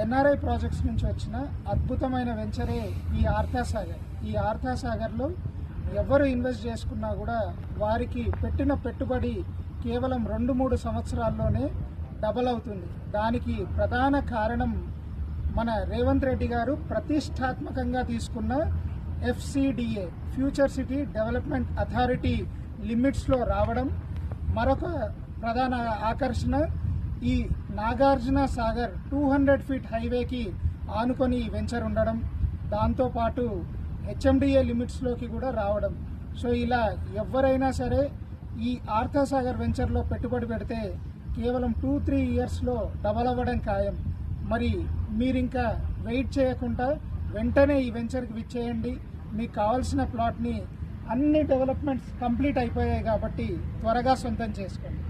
NRI projects నుంచి వచ్చిన అద్భుతమైన వెంచరే ఈ ఆర్థసాగర్. ఈ ఆర్థసాగర్లో ఎవరు ఇన్వెస్ట్ చేసుకున్నా కూడా వారికి పెట్టిన పెట్టుబడి కేవలం 2-3 సంవత్సరాల్లోనే డబల్ అవుతుంది. దానికి ప్రధాన కారణం మన రేవంత్ రెడ్డి గారు ప్రతిష్టాత్మకంగా తీసుకున్న FCDA future city development authority లిమిట్స్లో రావడం. మరొక ప్రధాన ఆకర్షణ ఈ నాగార్జున సాగర్ 200 ఫీట్ హైవేకి ఆనుకొని ఈ వెంచర్ ఉండడం, దాంతోపాటు HMDA లిమిట్స్లోకి కూడా రావడం. సో ఇలా ఎవరైనా సరే ఈ ఆర్థసాగర్ వెంచర్లో పెట్టుబడి పెడితే కేవలం 2-3 ఇయర్స్లో డబల్ అవ్వడం ఖాయం. మరి మీరింకా వెయిట్ చేయకుండా వెంటనే ఈ వెంచర్కి విచ్చేయండి. మీకు కావాల్సిన ప్లాట్ని అన్ని డెవలప్మెంట్స్ కంప్లీట్ అయిపోయాయి కాబట్టి త్వరగా సొంతం చేసుకోండి.